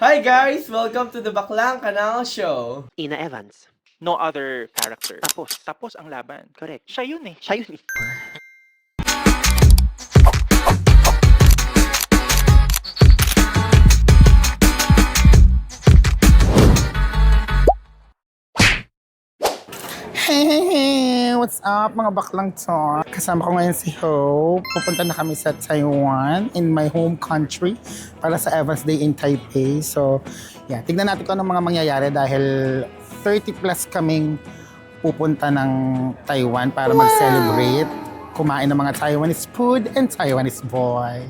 Hi guys! Welcome to the Baklang Kanal Show! Ina Evans. No other character. Tapos ang laban. Correct. Siya yun eh. Hey, what's up mga baklang to? Kasama ko ngayon si Hope. Pupunta na kami sa Taiwan, in my home country, para sa Evans Day in Taipei. So, yeah, tignan natin kung anong mga mangyayari dahil 30 plus kaming pupunta ng Taiwan para mag-celebrate, kumain ng mga Taiwanese food and Taiwanese boy.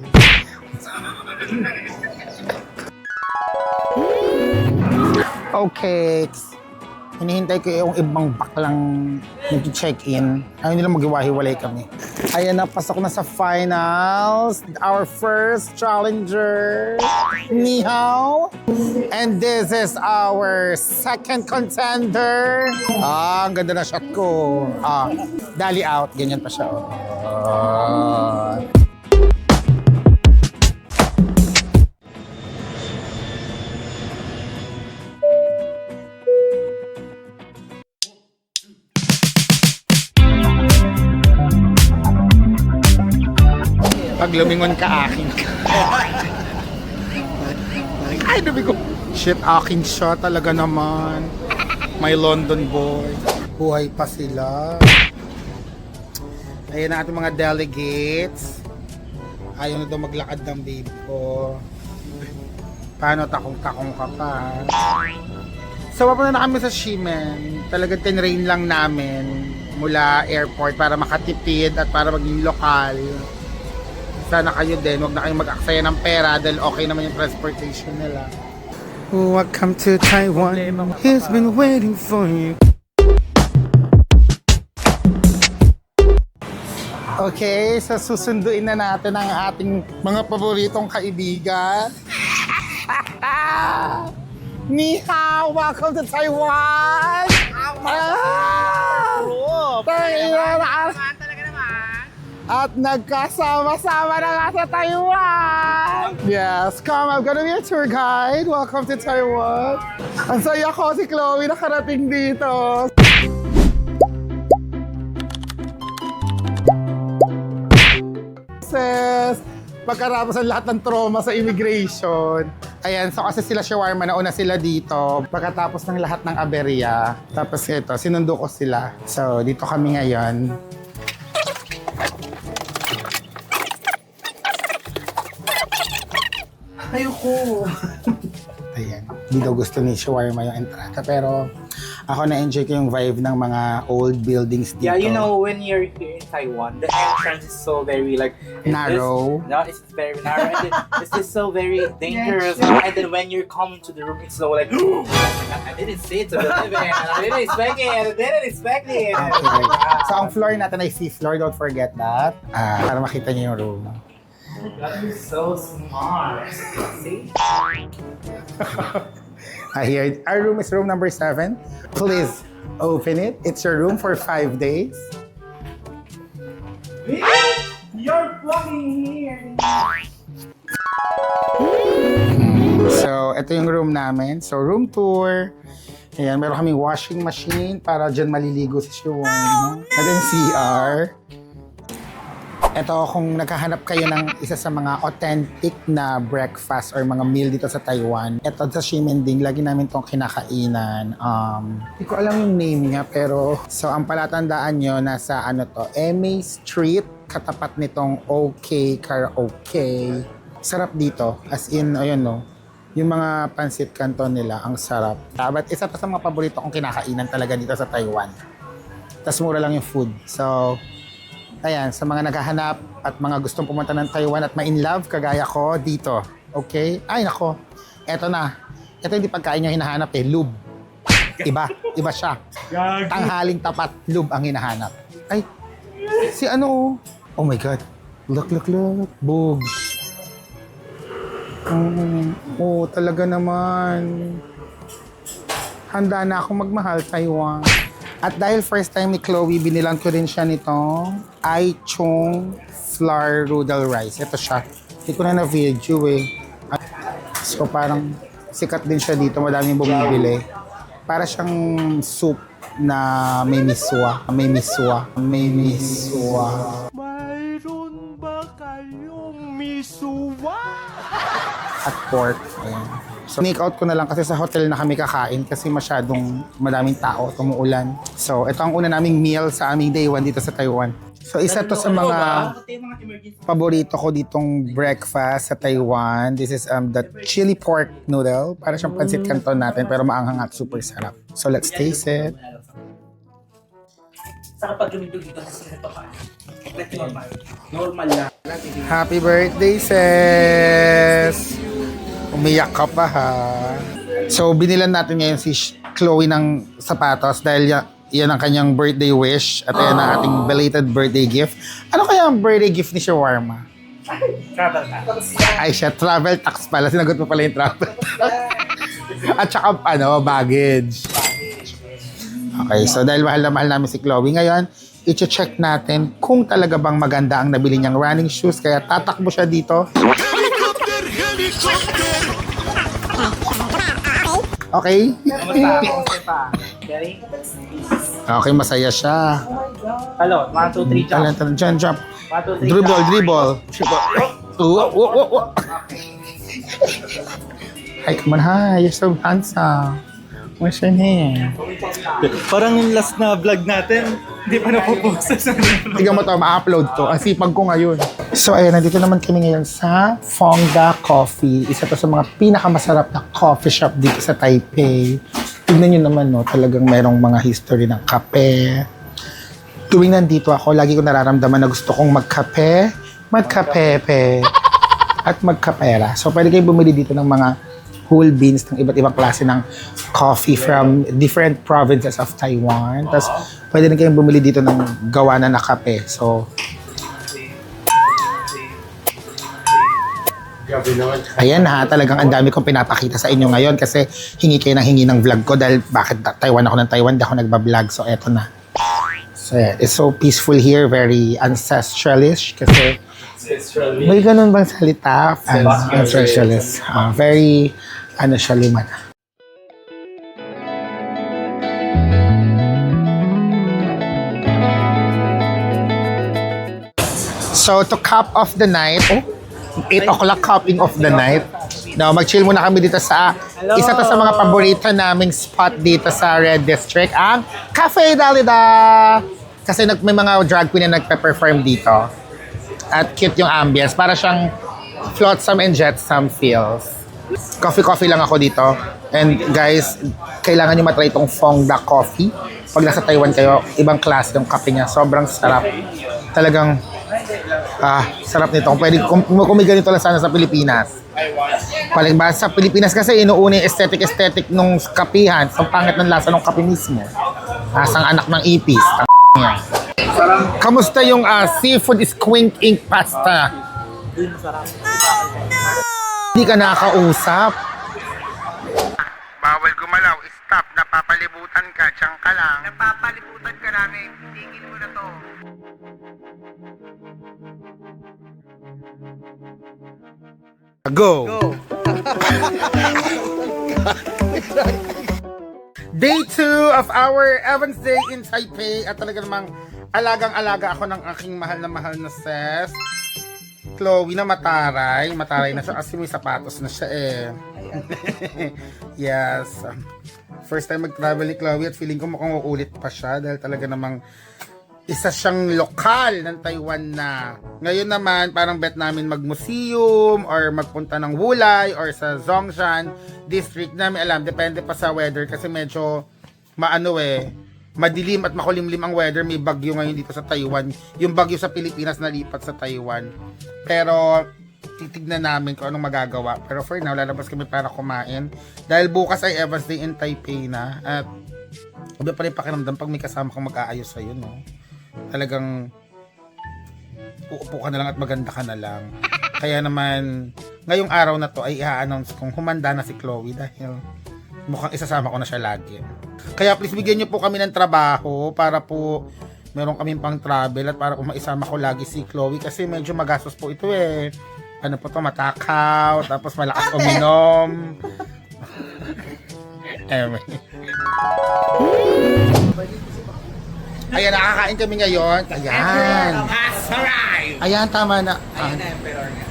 Okay, hinihintay ko yung ibang baklang nag-check-in. Ayaw nila mag-iwahiwalay kami. Ayan na, pasok na sa finals. Our first challenger, Ni Hao. And this is our second contender. Ang ganda na shot ko. Dali out. Ganyan pa siya. Pag lumingon ka, akin ka. Ay, nabi ko. Shit, akin siya talaga naman. My London boy. Buhay pa sila. Ayan na ating mga delegates. Ayaw na daw maglakad ng babe ko. Paano takong-takong ka pa? So, papunta na kami sa Ximen. Talagang tinrain lang namin mula airport para makatipid at para maging lokal. Sana kayo din, huwag na kayong mag-aksaya ng pera dahil okay naman yung transportation nila. Welcome to Taiwan. He's been waiting for you. Okay, so susunduin na natin ang ating mga paboritong kaibigan. Ni Hao, welcome to Taiwan! At nagkasama-sama na nga sa Taiwan! Yes, come, I'm gonna be a tour guide. Welcome to Taiwan. Ang saya ko, si Chloe nakarating dito. Pagkarapos ang lahat ng trauma sa immigration. Ayan, so kasi sila shawarma, nauna sila dito. Pagkatapos ng lahat ng aberya. Tapos ito, sinundo ko sila. So, dito kami ngayon. Ayoko! Ayan, hindi daw gusto ni shawarma yung entrada. Pero ako na-enjoy ko yung vibe ng mga old buildings dito. Yeah, you know, when you're here in Taiwan, the entrance is so very like narrow. It's very narrow, and it's just so very dangerous. And then when you're coming to the room, it's so like, I didn't see it to believe it. I didn't expect it. I didn't expect it. Okay. So ang floor natin ay fifth floor. Don't forget that. Para makita niyo yung room. That is so smart. See? Here, our room is room number 7. Please open it. It's your room for 5 days. You're fucking here. So, ito yung room namin. So, room tour. Ayan, meron kaming washing machine para dyan maliligo si Siwan. No? And then CR. Ito, kung naghahanap kayo ng isa sa mga authentic na breakfast or mga meal dito sa Taiwan, ito sa Ximending, lagi namin itong kinakainan. Hindi ko alam yung name niya, pero so ang palatandaan nyo, nasa ano to, MA Street, katapat nitong OK Karaoke. Sarap dito, as in, ayun no, yung mga pancit canton nila, ang sarap. But isa pa sa mga paborito kong kinakainan talaga dito sa Taiwan. Tapos mura lang yung food. So, ayan, sa mga naghahanap at mga gustong pumunta ng Taiwan at ma-in love, kagaya ko, dito. Okay? Ay, nako. Eto na. Ito hindi pagkain yung hinahanap eh. Lube. Iba siya. Tanghaling tapat, lube ang hinahanap. Ay, si ano? Oh my God. Look. Boobs. Oh, talaga naman. Handa na akong magmahal, Taiwan. At dahil first time ni Chloe, binilang ko rin siya nitong Ai Chung Flour Noodle Rice. Ito siya. Hindi ko na na-video eh. So parang Sikat din siya dito, madaming bumibili. Para siyang soup na may miswa. May miswa. May miswa. Mayroon ba kayong miswa? At pork. Ayan. So, make out ko na lang kasi sa hotel na kami kakain kasi masyadong madaming tao, tumuulan. So, ito ang una naming meal sa aming day 1 dito sa Taiwan. So, isa to sa mga paborito ko ditong breakfast sa Taiwan. This is the chili pork noodle. Para siyang pancit canton natin pero maanghang at super sarap. So, let's taste it. Saka pag lumidog dito sa ito ka. Normal lang. Happy birthday, sis! Umiyak ka pa, ha? So, binilan natin ngayon si Chloe ng sapatos dahil yan ang kanyang birthday wish at yan ang ating belated birthday gift. Ano kaya ang birthday gift ni Shawarma? Travel tax. Ay, siya, travel tax pala. Sinagot mo pala yung travel at saka, baggage. Okay, so dahil mahal na mahal namin si Chloe ngayon, i-check natin kung talaga bang maganda ang nabili niyang running shoes. Kaya tatakbo siya dito. Okay? Okay, masaya siya. Hello, 1, 2, 3, jump. Talent, jump, jump. 1, 2, 3, Dribble. Hi, come on, hi. You're so handsome. Where's your name? Parang yung last na vlog natin, hindi pa napopost. Tignan mo to, ma-upload to. Ang sipag ko ngayon. So, ayan, nandito naman kami ngayon sa Fongda Coffee. Isa to sa mga pinakamasarap na coffee shop dito sa Taipei. Tignan nyo naman, no, talagang mayroong mga history ng kape. Tuwing nandito ako, lagi ko nararamdaman na gusto kong magkape, magkapepe, at magkapera. So, pwede kayo bumili dito ng mga whole beans ng iba't ibang klase ng coffee from different provinces of Taiwan. Tapos, pwede rin kayong bumili dito ng gawa na kape. So, ayan ha, talagang ang dami kong pinapakita sa inyo ngayon kasi hingi kayo ng hingi ng vlog ko dahil bakit Taiwan ako ng Taiwan, di ako nagbablog. So, eto na. So, yeah, it's so peaceful here, very ancestralish kasi may ganun bang salita? Ancestralist. Very, siya liman. So, to cap off the night, 8 o'clock capping off the night. Now, mag-chill muna kami dito sa isa to sa mga paborito naming spot dito sa Red District, ang Cafe Dalida. Kasi may mga drag queen na nagpe-perform dito. At cute yung ambience. Para siyang flotsam and jetsam feels. Coffee lang ako dito. And guys, kailangan nyo matry itong Fongda Coffee. Pag nasa Taiwan kayo, ibang klase yung kape niya. Sobrang sarap. Talagang, sarap nito. Pwede, kung may ganito lang sana sa Pilipinas. Sa Pilipinas kasi inuuna yung aesthetic nung kapihan. Ang pangit ng lasa ng kape mismo. Asang anak ng ipis. Niya. Kamusta yung seafood squink ink pasta? Hindi ka nakakausap. Bawal gumalaw. Stop. Napapalibutan ka. Diyan ka lang. Napapalibutan ka namin. Tingin mo na to. Go! Day 2 of our Evans Day in Taipei at talaga namang alagang-alaga ako ng aking mahal na sis. Chloe na mataray na siya kasi may sapatos na siya Yes. First time mag-travel ni Chloe at feeling ko mukhang uulit pa siya dahil talaga namang isa siyang lokal ng Taiwan na. Ngayon naman, parang bet namin mag-museum or magpunta ng Wulai or sa Zhongshan district. Namin alam, depende pa sa weather kasi medyo madilim at makulimlim ang weather. May bagyo ngayon dito sa Taiwan. Yung bagyo sa Pilipinas nalipat sa Taiwan. Pero titignan namin kung anong magagawa. Pero for now, lalabas kami para kumain. Dahil bukas ay Evans Day in Taipei na. At iba pa rin pakiramdam pag may kasama kang mag-aayos sa'yo, no? Talagang uupo ka na lang at maganda ka na lang. Kaya naman, ngayong araw na to ay i-announce kung humanda na si Chloe dahil mukhang isasama ko na siya lagi. Kaya please bigyan niyo po kami ng trabaho para po meron kaming pang travel at para po maisama ko lagi si Chloe kasi medyo magastos po ito Ano po to, matakaw, tapos malakas uminom. Ayan, nakakain kami ngayon. Ayan. Ayan, tama na. Ayan na, Emperor nga.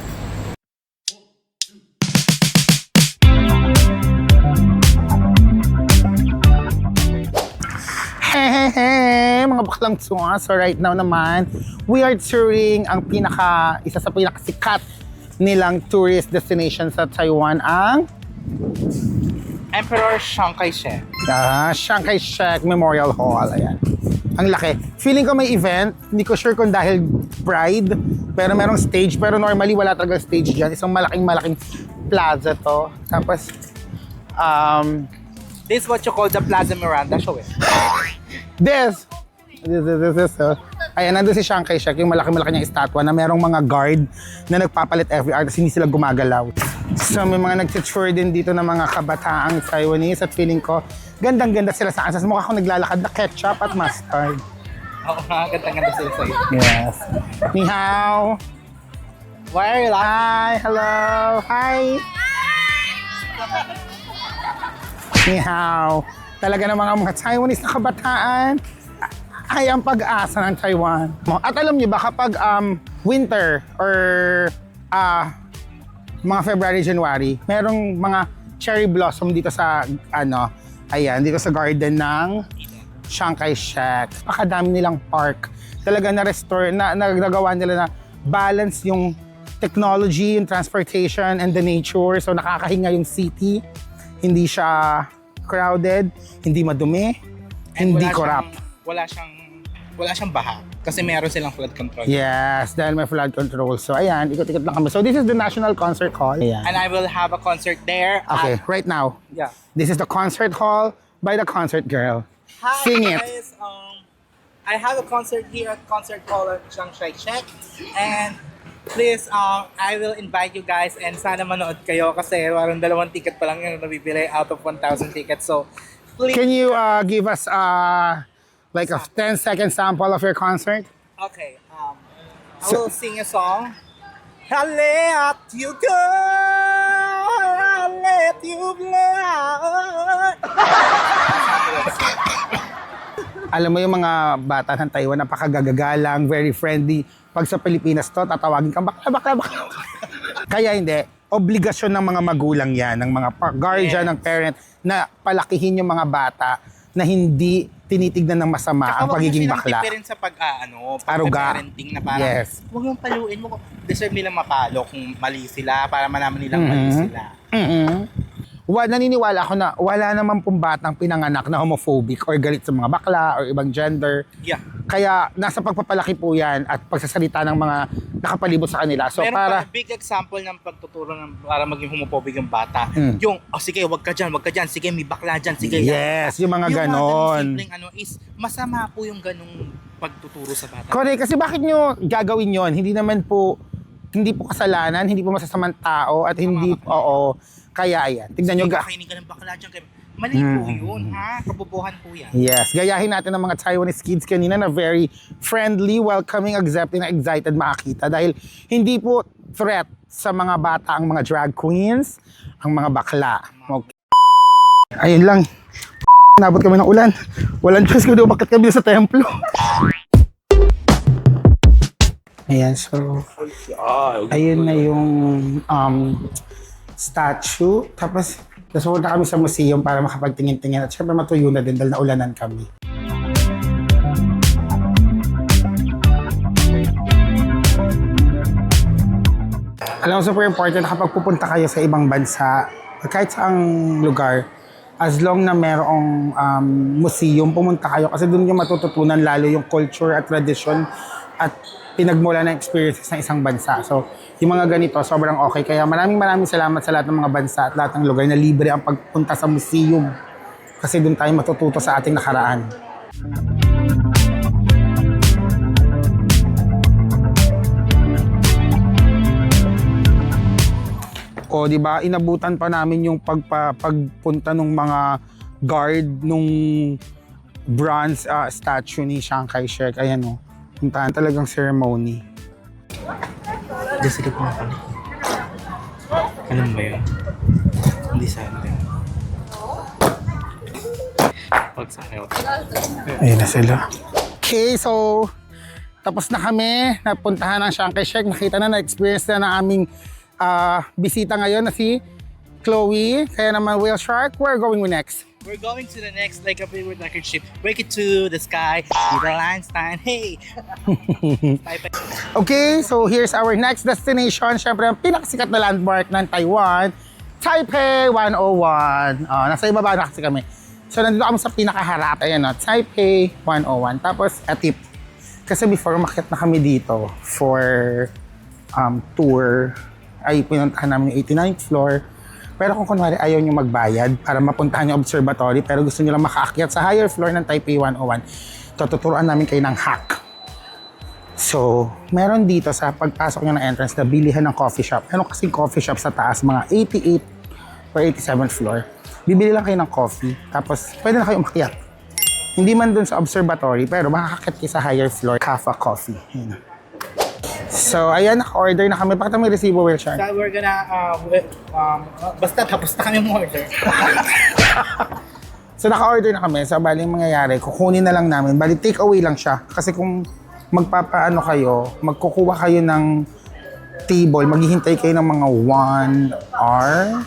Hehehe, mga baklang tsuwa. So right now naman, we are touring ang isa sa pinakasikat nilang tourist destination sa Taiwan, ang Emperor Chiang Kai-shek. Chiang Kai-shek Memorial Hall. Ayan. Ang laki. Feeling ko may event. Hindi ko sure kung dahil Pride, pero merong stage. Pero normally wala talaga stage dyan. Isang malaking plaza to. Tapos, This is what you call the Plaza Miranda. Show it. This. Ayan, nandun si Chiang Kai-shek, yung malaki niyang estatwa na merong mga guard na nagpapalit every hour kasi hindi sila gumagalaw. So may mga nag-tour din dito ng mga kabataang Taiwanese at feeling ko, gandang-ganda sila sa ansas. Mukha akong naglalakad na ketchup at mustard. Oo nga, ganda-ganda sila sa'yo. Yes. Ni hao. Why are you laughing? Hi, hello. Hi. Ni hao. Talaga ng mga Taiwanese na kabataan ay ang pag-asa ng Taiwan. At alam niyo ba kapag winter or mga February, January, merong mga cherry blossom dito sa dito sa garden ng Chiang Kai-shek. Pakadami nilang park. Talaga na-restore, nagawa nila na balance yung technology, yung transportation, and the nature. So nakakahinga yung city. Hindi siya crowded, hindi madumi, hindi corrupt. Wala siyang baha kasi meron silang flood control. Yes, dahil may flood control. So ayan, ikot-ikot lang kami. So this is the National Concert Hall. Ayan. And I will have a concert there. Okay, right now. Yeah. This is the concert hall by the concert girl. Hi Sing it. guys, I have a concert here at Concert Hall at Chiang Kai-shek. And please, I will invite you guys and sana manood kayo kasi parang 2 ticket pa lang yung nabibili out of 1,000 tickets. So please. Can you give us like a 10-second sample of your concert? Okay, I will sing a song. I let you go, I let you blow. Alam mo yung mga bata ng Taiwan, napakagagalang, very friendly. Pag sa Pilipinas to, tatawagin kang bakla. Kaya hindi, obligasyon ng mga magulang yan, ng mga guardian, ng parent, na palakihin yung mga bata na hindi tinitignan ng masama ang pagiging bakla. Tsaka huwag mo silang sa Aruga. pag-parenting na parang, Yes. huwag mong paluin mo. Deserve nilang mapalo kung mali sila para malaman nilang mali sila. Naniniwala ako na wala naman pong batang pinanganak na homophobic or galit sa mga bakla or ibang gender. Yeah. Kaya nasa pagpapalaki po yan at pagsasalita ng mga nakapalibot sa kanila. So Meron para... pa big example ng pagtuturo ng para maging homophobic yung bata. Yung, sige, wag ka dyan. Sige, may bakla dyan. Sige, Yes, yung mga Yung ganon. simpleng is, masama po yung ganong pagtuturo sa bata. Correct. Kasi bakit nyo gagawin yon? Hindi po kasalanan, hindi po masasamang tao at hindi, kaya ayan. Tignan nyo. Kakainin ka ng bakla dyan. Mali po yun, ha? Kabubuhan po yan. Yes, gayahin natin ng mga Taiwanese kids kanina na very friendly, welcoming, accepting, na excited makakita dahil hindi po threat sa mga bata ang mga drag queens, ang mga bakla. Okay. Ayun lang. Nabot kami ng ulan. Walang choice ko doon, bakit kami sa templo. Ayan, so ayun na yung statue. Tapos punta kami sa museum para makapagtingin-tingin at syempre matuyo na din dahil naulanan kami. Alam mo, super important kapag pupunta kayo sa ibang bansa, kahit saang lugar, as long na merong museum, pumunta kayo kasi doon yung matututunan lalo yung culture at tradition at pinagmula ng experiences ng isang bansa. So, yung mga ganito, sobrang okay. Kaya maraming salamat sa lahat ng mga bansa at lahat ng lugar na libre ang pagpunta sa museum. Kasi doon tayo matututo sa ating nakaraan. O, di ba, inabutan pa namin yung pagpunta ng mga guard nung bronze statue ni Chiang Kai-shek. Ayan o. Puntahan talagang ceremony. Desilip mo pala. Alam ba yun? Hindi sana yun. Ayun na sila. Okay, so tapos na kami. Napuntahan ng Chiang Kai-shek. Nakita na-experience na ng aming bisita ngayon na si Chloe. Kaya naman, Whale Shark, where going we next? We're going to the next like a favorite record ship. Break it to the sky with a Einstein. Hey! Okay, so here's our next destination. Siyempre, ang pinakasikat na landmark ng Taiwan, Taipei 101. Nasa ibaba na kasi kami. So, nandito kami sa pinakaharap. Ayan, Taipei 101. Tapos, Atip. Kasi before, umakyat na kami dito for tour. Ay, pinuntahan namin yung 89th floor. Pero kung kunwari ayaw nyo magbayad para mapuntahan yung observatory, pero gusto nyo lang makaakyat sa higher floor ng Taipei 101, tuturuan namin kayo ng hack. So, meron dito sa pagpasok nyo ng entrance na bilihan ng coffee shop. Meron kasing coffee shop sa taas, mga 88 or 87th floor. Bibili lang kayo ng coffee, tapos pwede na kayo umakyat. Hindi man dun sa observatory, pero makakakyat kayo sa higher floor, Kafa Coffee. Ayan. So, ayan, naka-order na kami. Bakit may resibo, Whale Shark? So we're gonna, basta tapos na kami order. So, naka-order na kami. So, bali yung mangyayari, kukunin na lang namin. Bali, take away lang siya. Kasi kung magpapaano kayo, magkukuha kayo ng table, maghihintay kayo ng mga 1 hour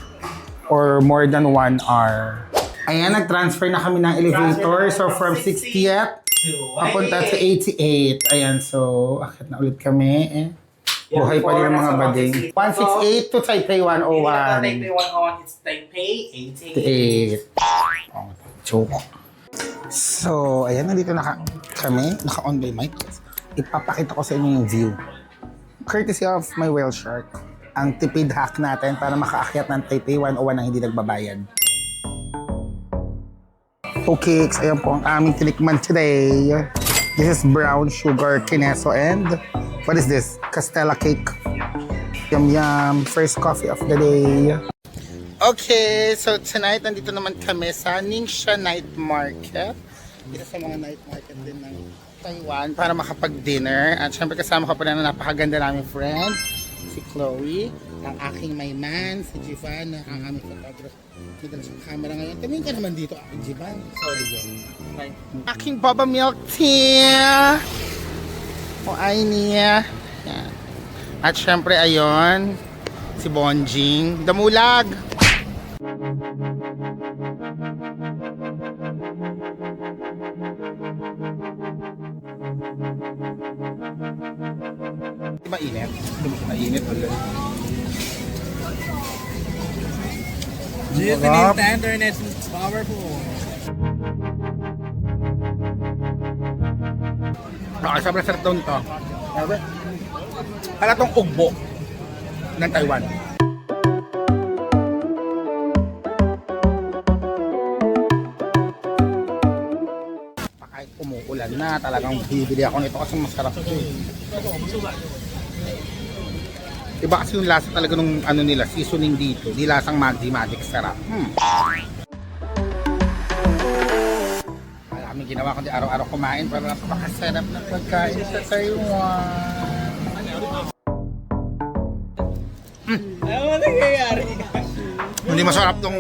or more than 1 hour. Ayan, nag-transfer na kami ng elevator. So, from 60th, papunta sa 88. Ayan, so, akit na ulit kami. Buhay pa rin ang mga bading. 168 to Taipei 101. Taipei 101, it's Taipei 88. 88. Oh, joke. So, ayan, nandito na kami. Naka-on by mic. Ipapakita ko sa inyo yung view. Courtesy of my Whale Shark. Ang tipid hack natin para makaakyat ng Taipei 101 nang hindi nagbabayad. Okay, so ayan po ang aming tinikman today. This is brown sugar kineso and what is this? Castella cake. Yum yum. First coffee of the day. Okay, so tonight nandito naman kami sa Ningxia Night Market. Isa sa mga night market din ng Taiwan para makapag-dinner. At syempre kasama ko pa na napakaganda namin friend, si Chloe, ang aking mayman, si Jivan, ang aming photographer. Dito na sa camera ngayon. Tumingin ka naman dito, Jivan. Sorry, John. Aking Baba Milk Tea. O ay niya. Yan. At syempre, ayon, si Bonjing. Damulag. Di ba init? Mainit ulit. The internet is powerful. Sobrang sarap daw nito. Para tong ugbo ng Taiwan. Kahit umuulan na, talagang bibili ako nito kasi masarap ito. Iba kasi yung lasa talaga nung ano nila, seasoning dito. Di lasang magic sarap. Maraming ginawa kundi araw-araw kumain para napakasarap na pagkain sa Taiwan. Ano ba nangyayari? Hindi masarap tong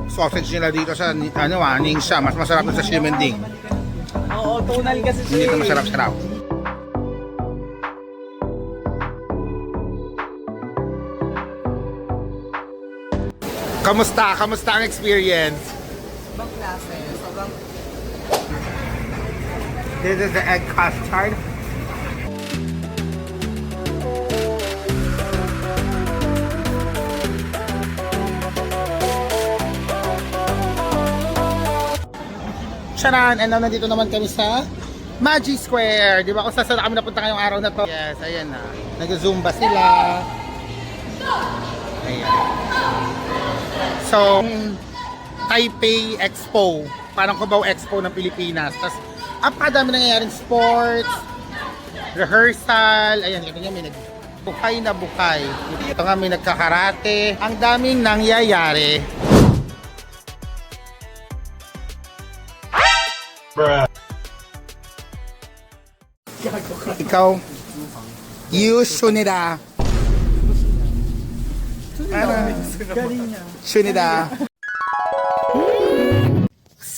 sausage nila dito sa Ningxia. Mas masarap na sa Ximending. Oo, tonal kasi siya. Hindi ito masarap-sarap. Kamusta? Kamusta ang experience? Ibang klase. Sobrang... This is the egg custard. Charan! And now, nandito naman kami sa Magi Square. Di ba kung saan kami napunta ngayong araw na to? Yes, ayan na. Nag-zumba sila. Ayan. So, Taipei Expo. Parang Cubao Expo ng Pilipinas. Tapos, apakadami nangyayaring sports, rehearsal. Ayan, ito nga may buhay na buhay. Ito nga may nagkakarate. Ang daming nangyayari. Ikaw, Shunida. Shunida.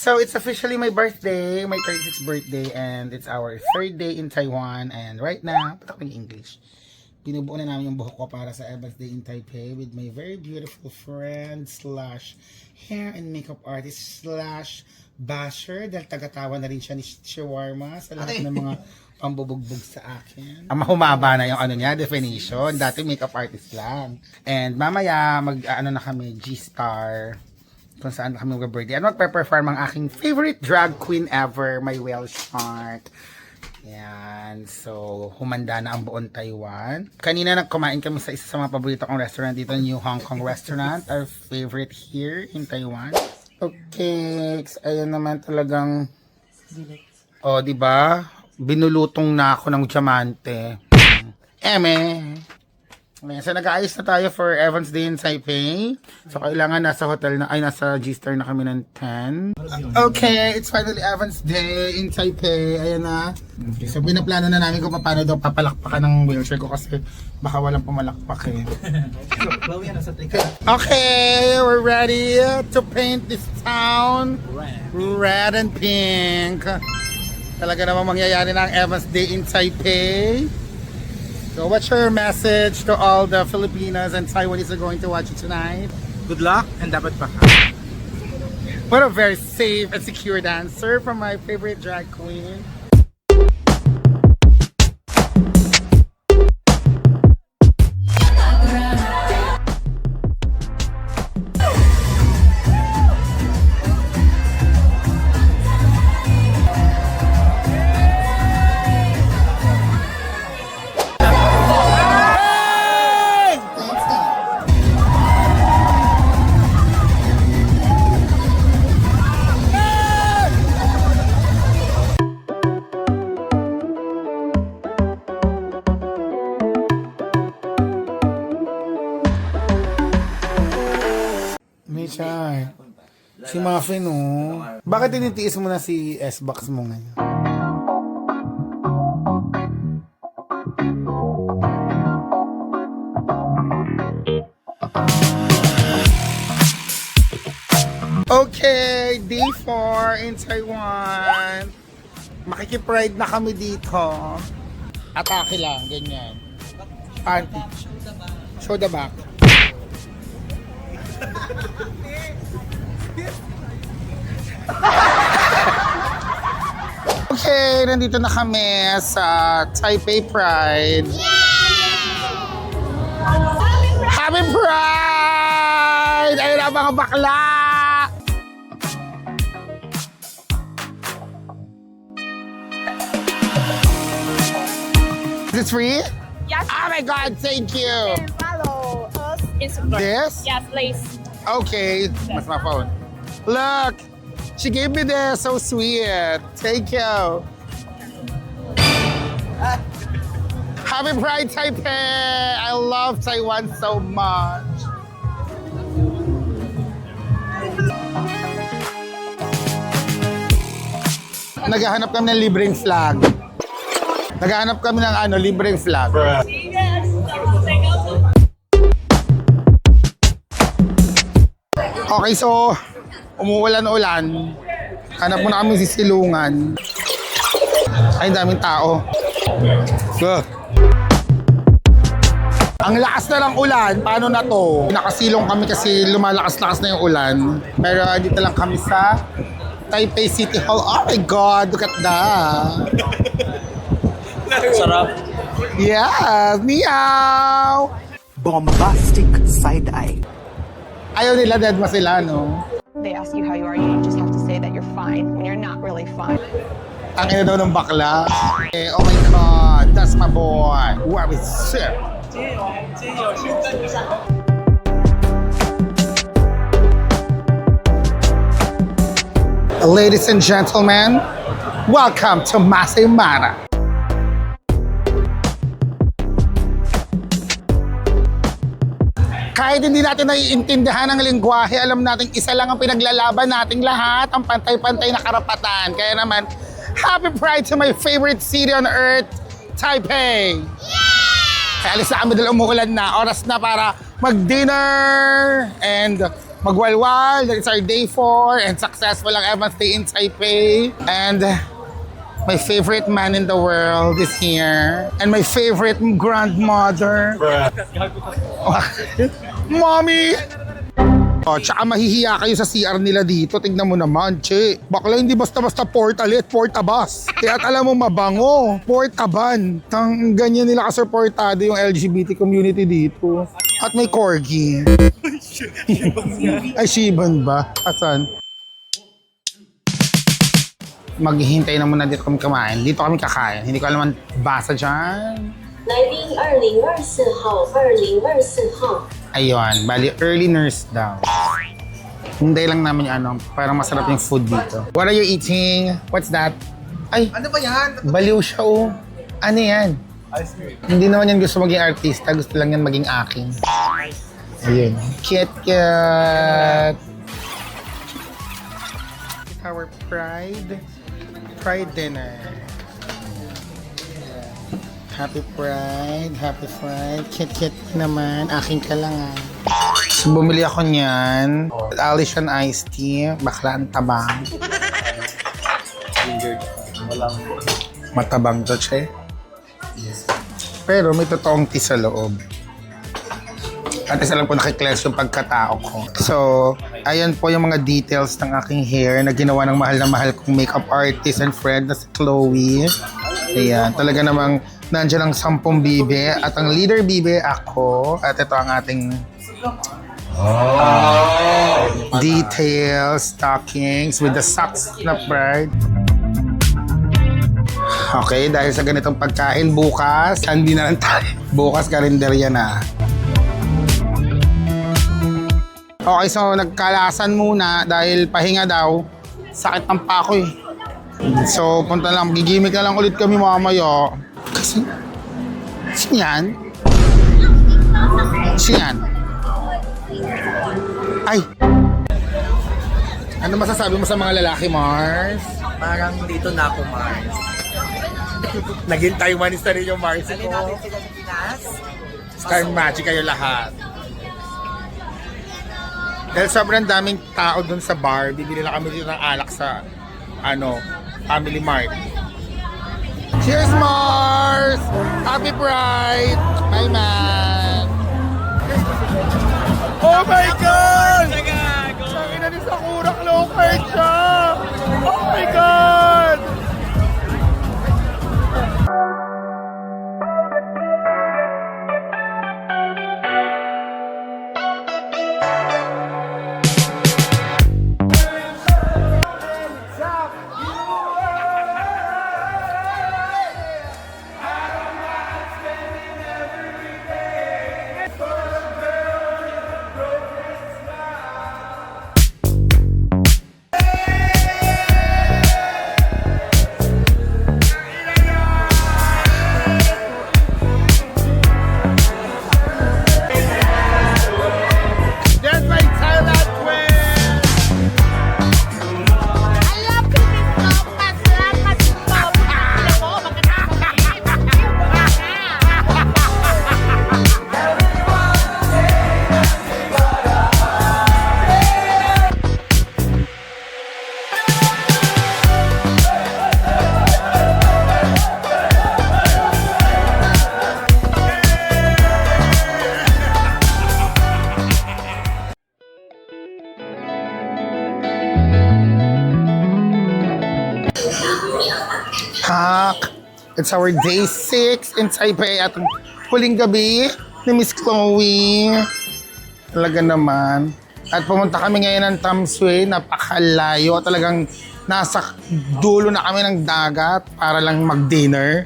So it's officially my birthday, my 36th birthday, and it's our third day in Taiwan. And right now, patak ng English. Binubuo na namin yung buhok ko para sa Eva's Day in Taipei with my very beautiful friend slash hair and makeup artist slash basher dahil tagatawa na rin siya ni Shawarma sa lahat ng mga pambubugbog sa akin. Humaba na yung ano niya, definition. Dati makeup artist lang. And mamaya, mag-ano na kami, G-Star. Kung saan kami mag-birthday. At magpe-perform ang aking favorite drag queen ever, my Welsh heart. Yan. So, humanda na ang buong Taiwan. Kanina nagkumain kami sa isa sa mga paborito kong restaurant dito, New Hong Kong Restaurant. Our favorite here in Taiwan. Okay. Ayan naman talagang... Oh, di ba? Binulutong na ako ng diamante. Eme. Ayan, so nag-aayos na tayo for Evan's Day in Taipei. So kailangan nasa hotel na, ay nasa G-Star na kami ng 10. Okay, it's finally Evan's Day in Taipei. Ayan na. Okay, so binaplano na namin kung paano daw papalakpakan ng wheelchair ko kasi baka walang pumalakpak eh. Okay, we're ready to paint this town red and pink. Talaga namang mangyayari na ang Evan's Day in Taipei. So what's your message to all the Filipinos and Taiwanese are going to watch it tonight? Good luck and dapat pa. What a very safe and secure dancer from my favorite drag queen. Michay, si Muffin oh. Bakit tinitiis mo na si S-Box mo ngayon? Okay, day 4 in Taiwan. Makikipride na kami dito. Atake lang, ganyan. Panty. Show the back. Okay, nandito na kami sa Taipei Pride. Happy Pride! Ayun na mga bakla! Is it free? Yes. Oh my God, thank you! And follow us Instagram. This? Yes, please. Okay, that's my phone. Look, she gave me this, so sweet. Thank you. Happy Pride Taipei! I love Taiwan so much. Naghahanap kami ng libreng flag. Naghahanap kami ng libreng flag. Okay, so umuulan-ulan. Hanap muna kami sisilungan. Ay, daming tao. Ang lakas na ng ulan, paano na to? Nakasilong kami kasi lumalakas-lakas na yung ulan. Pero dito lang kami sa Taipei City Hall. Oh my God, look at that. Sarap. Yes, meow! Bombastic side-eye. Ayaw nila, dead ma sila, no? They ask you how you are, you just have to say that you're fine when you're not really fine. Ang ina daw ng bakla. Eh, oh my God, that's my boy. Where is it? Ladies and gentlemen, welcome to Masay Mara. Kahit hindi natin naiintindihan ang lingwahe, alam natin isa lang ang pinaglalaban nating lahat, ang pantay-pantay na karapatan. Kaya naman, Happy Pride to my favorite city on earth, Taipei! Kaya alis na kami dahil umuulan na. Oras na para mag-dinner and magwalwal. That is our day 4 and successful ang Evan's Day in Taipei. And my favorite man in the world is here. And my favorite grandmother. Mommy! Oh, tsaka mahihiya kayo sa CR nila dito. Tignan mo naman, che. Bakla hindi basta-basta portalet, portabas. Kaya't alam mo mabango, portaban. Tang ganyan nila kasurportado yung LGBT community dito. At may corgi. Ay, Shiban ba? Asan? Maghihintay na muna dito kami kumain. Dito kami kakain. Hindi ko alam ang basa dyan. 来宾2024号，2024号。 Ayun, bali early nurse daw. Hindi lang namin yung ano, parang masarap yung food dito. What are you eating? What's that? Ay, Ano ba yan? baliw siya oh. Ano yan? Ice cream. Hindi naman yan gusto maging artista, gusto lang yan maging aking. Ayun. Kit. Our Pride dinner. Happy Pride. Kit naman. Akin ka lang ah. So, bumili ako niyan. Alician iced tea. Bakla ang tabang. Matabang to, che. Pero may totoong tea sa loob. At isa lang po nakikles yung pagkatao ko. So, ayan po yung mga details ng aking hair na ginawa ng mahal na mahal kong makeup artist and friend na si Chloe. Ayan, talaga namang nandiyan ang 10 bibe at ang leader bibe ako. At ito ang ating details, stockings with the socks na Pride. Okay, dahil sa ganitong pagkain bukas, hindi na lang tayo. Bukas karinderya na. Okay, so nagkalasan muna dahil pahinga daw. Sakit ng pako eh. So, punta lang. Gigimik na lang ulit kami mamaya. Kasi, yan? Yan? Ay! Ano masasabi mo sa mga lalaki, Mars? Parang dito na ako, Mars. Naging Taiwanese na rin yung Mars Dali natin sila sa Pinas. Star Magic kayo lahat. Dahil sobrang daming tao dun sa bar, bibili na kami dito ng alak sa, Family Mart. Cheers, Mars! Happy Pride! Bye, man! Oh my God! Sabi na ni Sakura, local siya! Oh my God! It's our day 6 in Taipei at ang huling gabi ni Miss Chloe. Talaga naman. At pumunta kami ngayon ng Tamsui, napakalayo. Talagang nasa dulo na kami ng dagat para lang mag-dinner.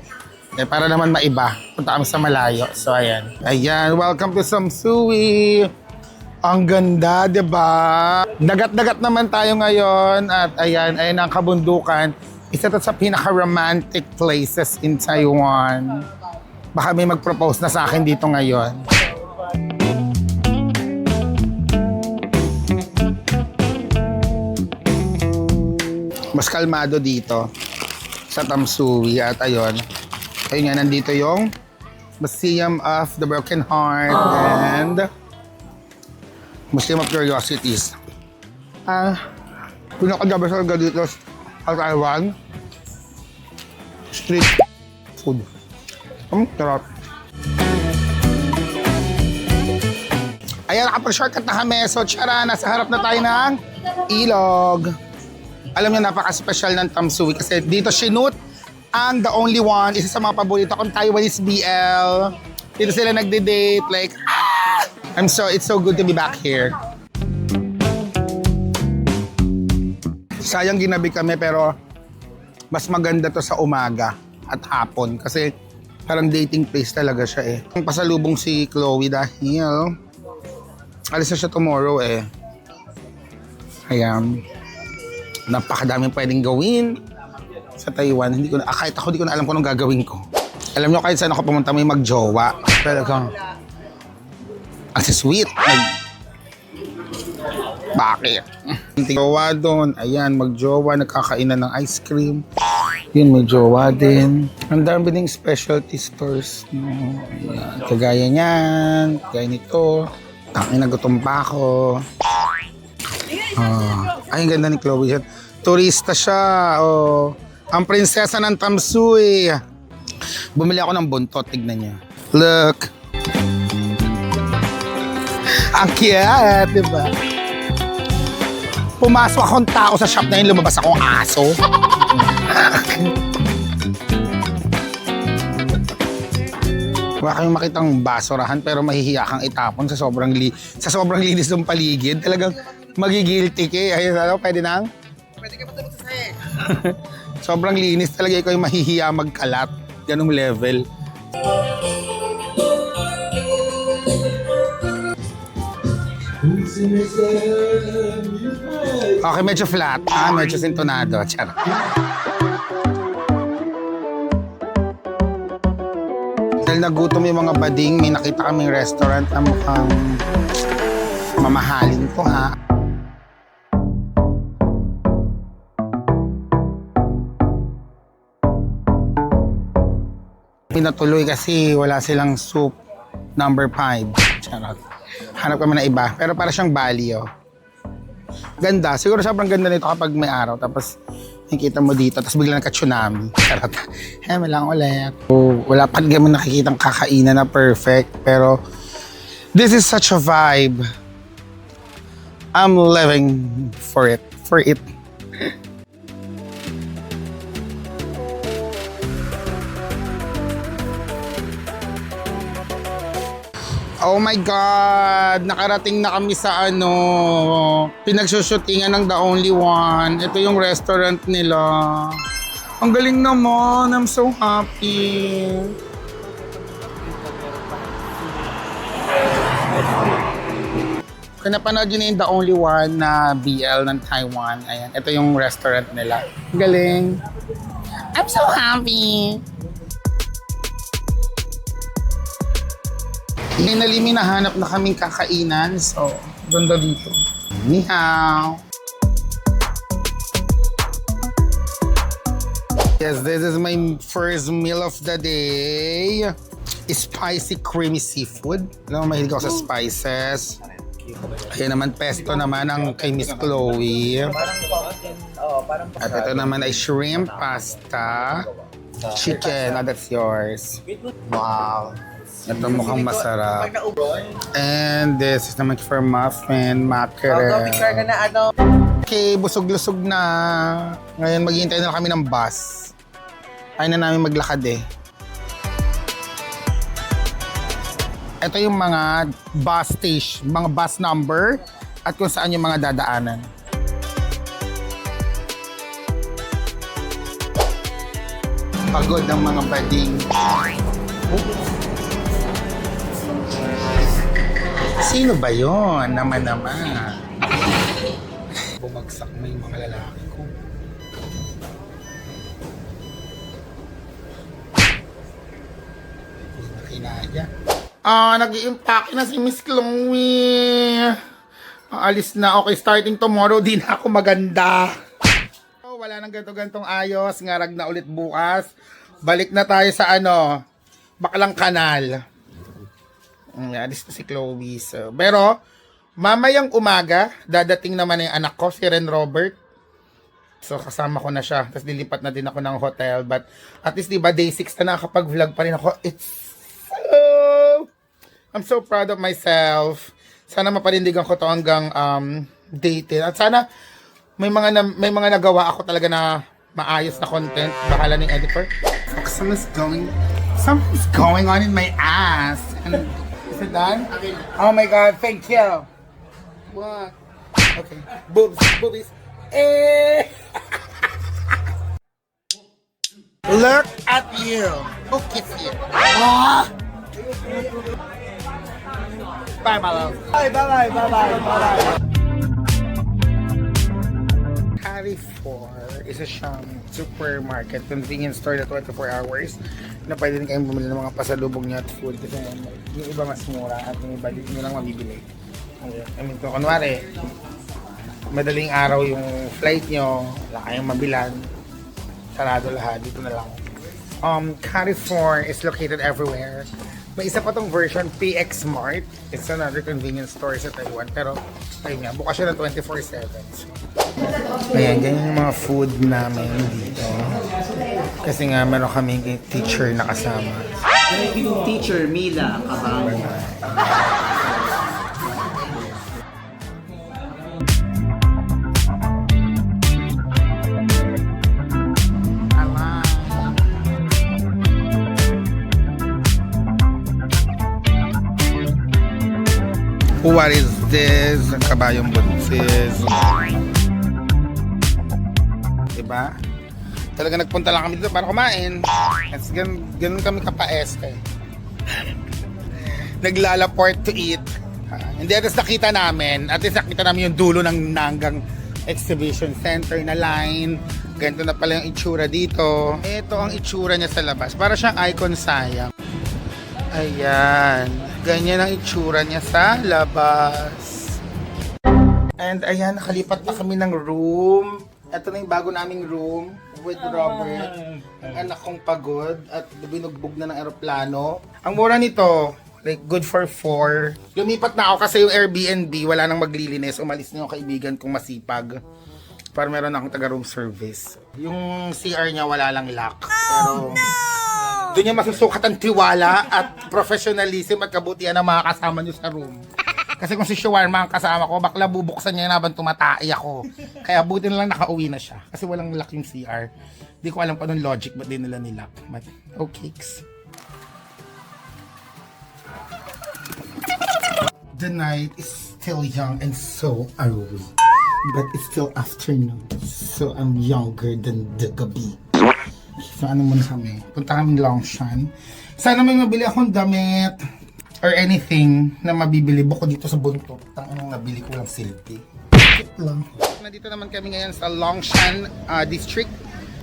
Para naman maiba. Punta kami sa malayo. So ayan. Ayan, welcome to Tamsui. Ang ganda, di ba? Dagat-dagat naman tayo ngayon. At ayan ang kabundukan. Isa to sa pinaka-romantic places in Taiwan. Baka may mag-propose na sa akin dito ngayon. Mas kalmado dito sa Tamsui. At ayun nga, nandito yung Museum of the Broken Heart and Muslim of Curiosities. Pinakagabi sa dito sa Taiwan. Street food. Sarap. Ayan, nakapag-shortcut na kami. So, tiyara, nasa harap na tayo ng ilog. Alam niyo, napaka-special ng Tamsui kasi dito sinut ang The Only One, isa sa mga paborito kong Taiwanese BL. Dito sila nagde-date, like, it's so good to be back here. Sayang ginabi kami pero mas maganda to sa umaga at hapon kasi parang dating place talaga siya eh. Ang pasalubong si Chloe dahil alis na siya tomorrow eh. Ayan. Napakadaming pwedeng gawin sa Taiwan. Kahit ako, hindi ko na alam kung anong gagawin ko. Alam nyo, kahit saan ako pumunta may magjowa. Talagang, as sweet. Bakit? Jowa doon. Ayan, magjowa. Nagkakainan ng ice cream. Yun, may jowa din. Ang dami ding specialty stores. No? Ayan, kagaya niyan. Kagaya nito. Tangin na gutom pa ako. Ay, ang ganda ni Chloe. Turista siya. Oh. Ang prinsesa ng Tamsui. Bumili ako ng buntot. Tignan niya. Look. Ang cute, diba? Pumasok akong tao sa shop na yun, lumabas akong aso. Wala kayong makitang basurahan pero mahihiya kang itapon sa sobrang linis ng paligid. Talagang magigilty ka. Ayun, ano, pwede nang? Pwede ka matulog sa sahe. Sobrang linis talaga, ikaw yung mahihiya magkalat. Ganong level. Okay, medyo flat. Medyo sintonado. Charot. Dahil nagutom yung mga bading, may nakita kaming restaurant na mukhang mamahalin ko ha. Pinatuloy kasi wala silang soup number 5. Charot. Hanap kami na iba. Pero para siyang Bali, oh. Ganda. Siguro sobrang ganda nito kapag may araw. Tapos nakikita mo dito. Tapos biglang nagka-tsunami. Charot. Malang ulit. So, wala pa rin kami nakikitang kakainan na perfect. Pero this is such a vibe. I'm living for it. For it. Oh my God! Nakarating na kami sa pinagsushootingan ng The Only One. Ito yung restaurant nila. Ang galing naman. I'm so happy. Kung napanood yun yung The Only One na BL ng Taiwan. Ayan, ito yung restaurant nila. Ang galing. I'm so happy. Finally, nahanap na kaming kakainan. So, ganda dito. Ni hao. Yes, this is my first meal of the day. Spicy creamy seafood. Alam mo, mahilig ako sa spices. Ayan naman, pesto naman ang kay Miss Chloe. At ito naman ay shrimp pasta. Chicken. That's yours. Wow. Ito mukhang masarap. And this is naman for muffin, mackerel. Okay, busog-lusog na. Ngayon maghihintay na kami ng bus. Ayaw na namin maglakad eh. Ito yung mga bus station, mga bus number at kung saan yung mga dadaanan. Pagod ng mga bading. Sino ba yun? Naman. Bumagsak mo yung mga lalaki ko. Hindi na kinaya. Nag-i-impact na si Miss Chloe. Alis na. Okay, starting tomorrow, di na ako maganda. Wala nang ganto-gantong ayos. Ngarag na ulit bukas. Balik na tayo sa Baklang Kanal. Alis na si Chloe. So, pero, Mamayang umaga, dadating naman yung anak ko, si Ren Robert. So, kasama ko na siya. Tapos, lilipat na din ako ng hotel. But, at least, diba, day 6 na nakakapag-vlog pa rin ako. I'm so proud of myself. Sana mapanindigan ko to hanggang day 10. At sana, may mga nagawa ako talaga na maayos na content. Bahala ng editor. Something's going on in my ass. And, is it done? Oh my God, thank you. What? Okay. Boobies. Eh! Look at you. Who kissed you? Ah! Bye, my love. Bye. Carrefour isa siyang supermarket, convenience store na 24 hours na pwede din kayong bumili ng mga pasalubong niyo at food kasi yung iba mas mura at yung iba dito nyo lang mabibili. I mean, kung kunwari, madaling araw yung flight nyo, wala kayong mabilan, sarado lahat, dito na lang. Carrefour is located everywhere. May isa pa tong version, PX Mart. It's another convenience store sa Taiwan. Pero, ayun nga, bukas siya ng 24/7. So, ayan, ganyan yung mga food namin dito. Kasi nga, meron kaming teacher na kasama. Teacher Mila Kabang. What is this? Kabayong buntis. Diba? Talaga nagpunta lang kami dito para kumain. Kasi ganun kami kapaes kayo. Naglalaport to eat. Hindi, at least nakita namin yung dulo ng Nanggang Exhibition Center na line. Ganito na pala yung itsura dito. Ito ang itsura niya sa labas. Para siyang icon sayang. Ayan. Ganyan ang itsura niya sa labas. And ayan, nakalipat na kami ng room. Ito na yung bago naming room with Robert. Ang anak kong pagod at binugbog na ng aeroplano. Ang mura nito, like good for 4. Lumipat na ako kasi yung Airbnb, wala nang maglilinis. Umalis na yung kaibigan kong masipag. Para meron akong taga-room service. Yung CR niya wala lang lock. Pero doon niya masusukat ang tiwala at professionalism at kabutihan ng mga kasama niyo sa room. Kasi kung si Shawarma ang kasama ko, bakla bubuksan niya na habang tumatai ako. Kaya buti na lang nakauwi na siya. Kasi walang lock yung CR. Hindi ko alam pa nung logic ba't din nila nilock. But, okay. The night is still young and so early. But it's still afternoon. So I'm younger than the gabi. So ano muna kami? Punta kami Longshan. Sana may mabili akong damit or anything na mabibili bukod dito sa buntot. Anong nabili ko lang silpi. Lang. Nandito naman kami ngayon sa Longshan District.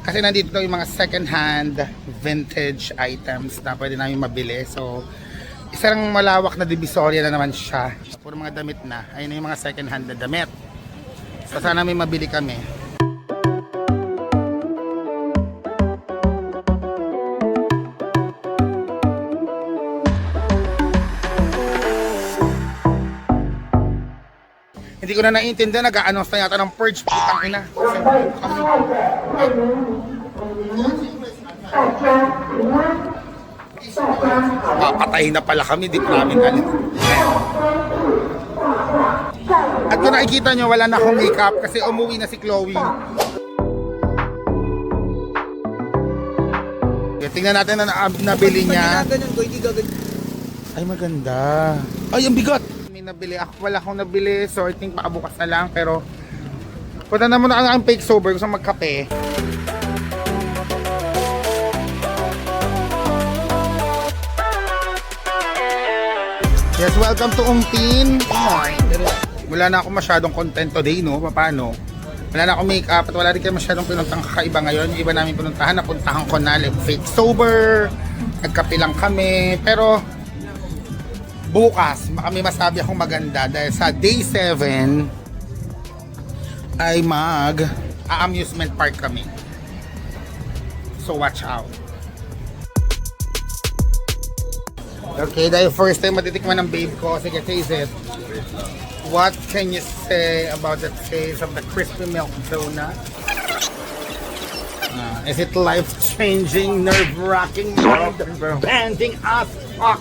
Kasi nandito yung mga second-hand vintage items na pwede namin mabili. So, isang malawak na divisoria na naman siya. Puro mga damit na. Ayun na yung mga second-hand na damit. So, sana may mabili kami. Hindi ko na naiintindihan, nag-a-announce na yata ng purge, putang ina. Papatay na pala kami, di pa namin alam. At kung nakikita nyo, wala na akong makeup kasi umuwi na si Chloe. Tingnan natin na nabili niya. Ay, maganda. Ay, ang bigot! Nabili ako, wala akong nabili, so I think paabukas na lang, pero punta na muna ang fake sober, gusto magkape. Yes, welcome to Umpin. Wala na ako masyadong content today, no? Paano? Wala na akong makeup at wala rin kayo masyadong pinuntang kakaiba ngayon. Yung iba namin pinuntahan, napuntahan ko na like fake sober, nagkape lang kami, pero bukas, baka may masabi akong maganda dahil sa day 7 ay mag-amusement park kami. So watch out. Okay, dahil first time matitikman ng babe ko. Sige, taste it. What can you say about the taste of the crispy milk donut? Is it life-changing, nerve-wracking, mind-bending as fuck?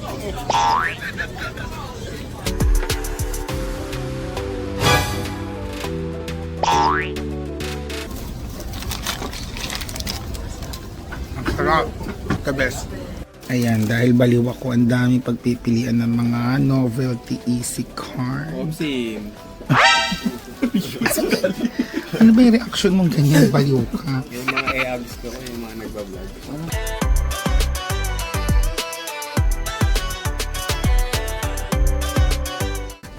Ang sarap. The best. Ayan, dahil baliw ako, ang daming pagpipilian ng mga novelty easy card. Ano ba yung reaction mong ganyan? Baliw ka. Yung mga e-abs ko, yung mga nagbablog.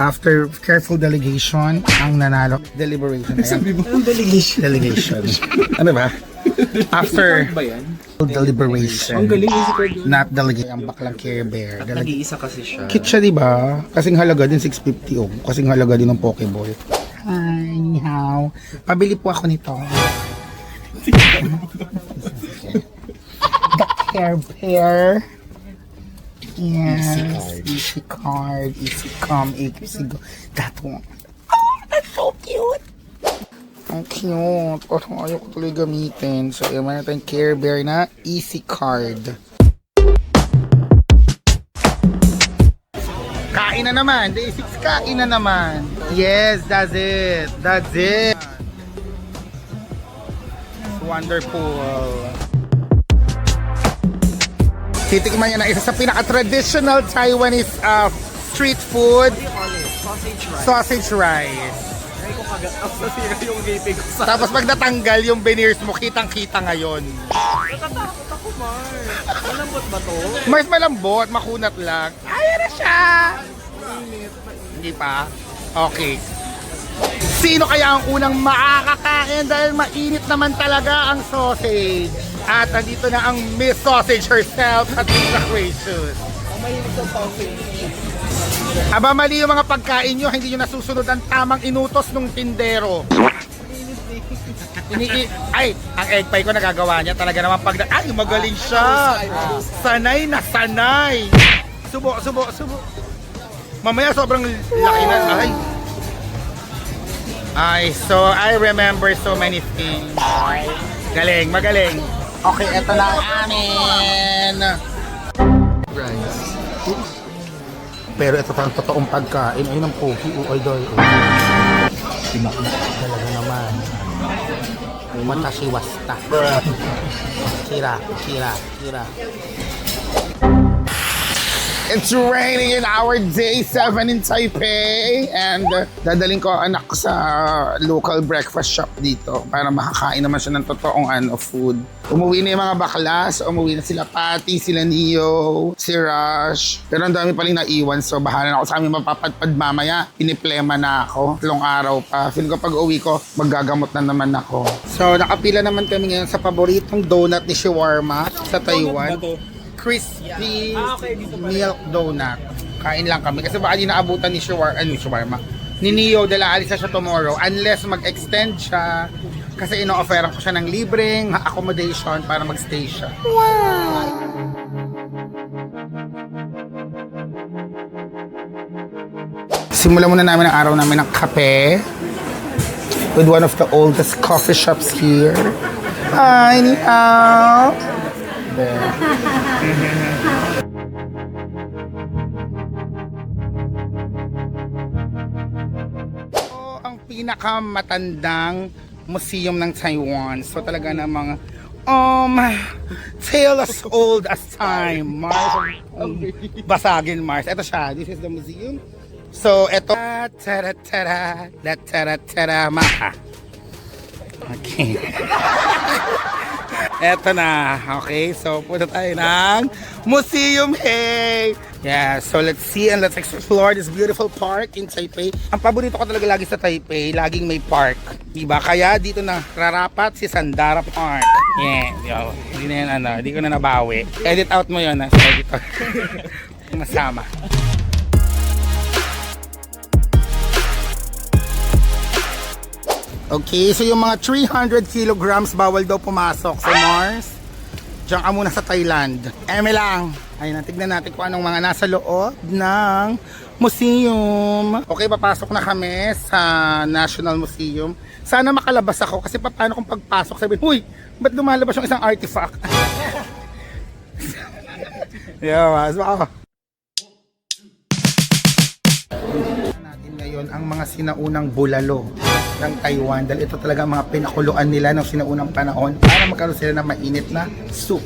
After careful delegation, ang nanalo. Deliberation. Anong delegation? Delegation. Ano ba? After deliberation. Ang galing, easy card yun. Not delegate. Ang baklang Care Bear. Nag-iisa kasi siya. Kit siya, diba? Kasing halaga din 650 oh. Kasing halaga din ng Pokeball. Hi, ni hao. Pabili po ako nito. The Care Bear. Yes. Easy card. Easy come. Easy go. That one. Oh, that's so cute. Ang cute. Parang ayaw ko tuloy gamitin. So, yung natin Care Bear na easy card. Kain na naman. Day 6, kain na naman. Yes, that's it. That's it. Wonderful. Titikman niya na isa sa pinaka-traditional Taiwanese street food. Sausage rice. Yung gaping ko sa... Tapos pag natanggal yung veneers mo, kitang-kita ngayon. Natatakot ako, Mars. Malambot ba to? Mas malambot, makunat lang. Ayan na siya! Hindi pa? Okay. Sino kaya ang unang makakakain dahil mainit naman talaga ang sausage? At andito na ang Miss Sausage herself at Lisa Gracious. Ang mahilig sa sausage. Aba, mali yung mga pagkain nyo, hindi nyo nasusunod ang tamang inutos ng tindero. Ay, ang egg pie ko nagagawa niya talaga naman pag... Ay, magaling siya! Sanay na sanay! Subo. Mamaya sobrang laki na. Ay, so I remember so many things. Galing, magaling. Okay, eto na ang amin. Rice. Pero ito parang totoong pagkain. Ayun ang pogi. Ay, doy. Talaga naman. Watashi wasta. Kira. It's raining in our day 7 in Taipei and dadaling ko ang anak ko sa local breakfast shop dito para makakain naman siya ng totoong food. Umuwi na yung mga baklas, umuwi na sila Patty, sila Neo, si Rush. Pero ang dami paling naiwan so bahala na ako sa aming mapapadpad mamaya. Piniplema na ako, long araw pa. Feel ko pag uwi ko, maggagamot na naman ako. So nakapila naman kami ngayon sa paboritong donut ni Shawarma sa Taiwan. Crispy milk donut. Kain lang kami kasi baka di naabutan ni Shawarma. Ni Neo, dala alis na siya tomorrow unless mag-extend siya kasi ino-offeran ko siya ng libreng accommodation para mag-stay siya. Wow! Simulan muna namin ang araw namin ng kape with one of the oldest coffee shops here. Hi, ni hao. Ang pinakamatandang museum ng Taiwan. So talaga namang tale as old as time. Mars, basagin Mars. Ito siya. This is the museum. So ito. Maha. Okay. Eto na. Okay, so punta tayo ng museum. Hey! Yeah, so let's see and let's explore this beautiful park in Taipei. Ang paborito ko talaga lagi sa Taipei, laging may park. Diba? Kaya dito na rarapat si Sandara Park. Yeah, hindi na yan hindi ko na nabawi. Edit out mo yun sa editor. Masama. Okay, so yung mga 300 kilograms bawal daw pumasok sa Mars. Diyan ka muna sa Thailand. Eme lang. Ayun, tignan natin kung anong mga nasa loob ng Museum. Okay, papasok na kami sa National Museum. Sana makalabas ako kasi paano kung pagpasok sabihin, uy, ba't lumalabas yung isang artifact? Yeah, mas baka. Natin ngayon ang mga sinaunang bulalo ng Taiwan dahil ito talaga ang mga pinakuluan nila ng sinaunang panahon para magkaroon sila ng mainit na soup.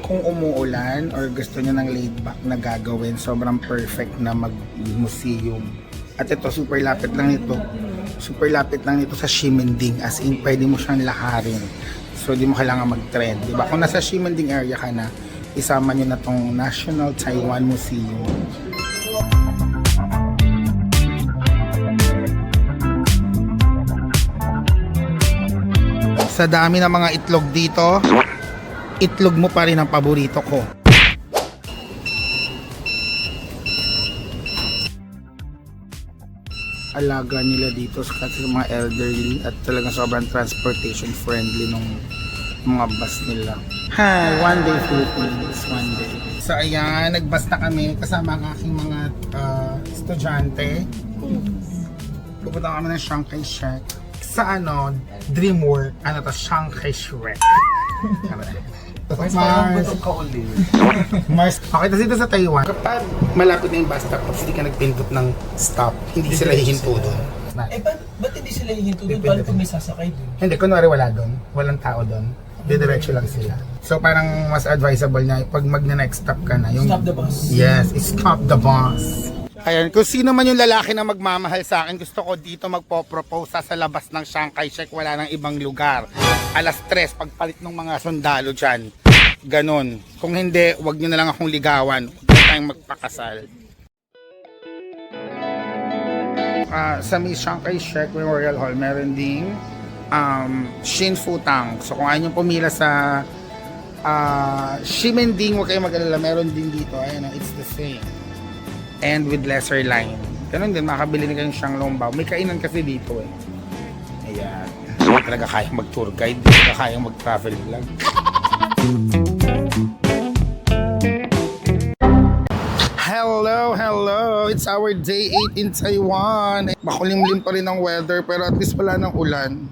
Kung umuulan or gusto niya ng laid back na gagawin, sobrang perfect na mag-museum. At ito, super lapit lang nito. Super lapit lang nito sa Ximending. As in, pwede mo siyang laharin. So, di mo kailangan mag-trend. Diba? Kung nasa Ximending area ka na, isama niyo na tong National Taiwan Museum. Sa dami ng mga itlog dito, itlog mo pa rin ang paborito ko. Alaga nila dito sa mga elderly at talagang sobrang transportation friendly nung mga bus nila. Ha, one day Philippines, one day. So ayan, nagbus na kami kasama ang aking mga estudyante. Pupunta kami ng Chiang Kai-shek sa Dreamwork, Chiang Kai-shek. Mars. Okay, tapos dito sa Taiwan, kapag malapit na yung bus stop, tapos hindi ka nagpindot ng stop, hindi sila hihinto doon. Ba't hindi sila hihinto doon? Paano kung may sasakay doon? Hindi, kunwari wala doon. Walang tao doon. Didiretso lang sila. So parang mas advisable na pag magna-next stop ka na. Yung, Stop the bus. Yes, stop the bus. Ayan, kung sino man yung lalaki na magmamahal sa akin, gusto ko dito magpo-propose sa labas ng Chiang Kai-shek, wala nang ibang lugar. Alas 3, pagpalit ng mga sundalo dyan. Ganon. Kung hindi, wag nyo na lang akong ligawan. Huwag na tayong magpakasal. Sa may Chiang Kai-shek Memorial Hall, meron ding Shin Fu Tang. So kung ayaw nyo pumila sa Ximending, huwag kayong mag-alala. Meron din dito. Ayan, it's the same. And with lesser line. Ganun din, makakabili din kayong Shanglongbao. May kainan kasi dito eh. Ayan. Hindi talaga kayang mag-tour guide. Hindi talaga kayang mag-travel vlog. Hello! It's our day 8 in Taiwan. Makulimlim pa rin ang weather pero at least wala ng ulan.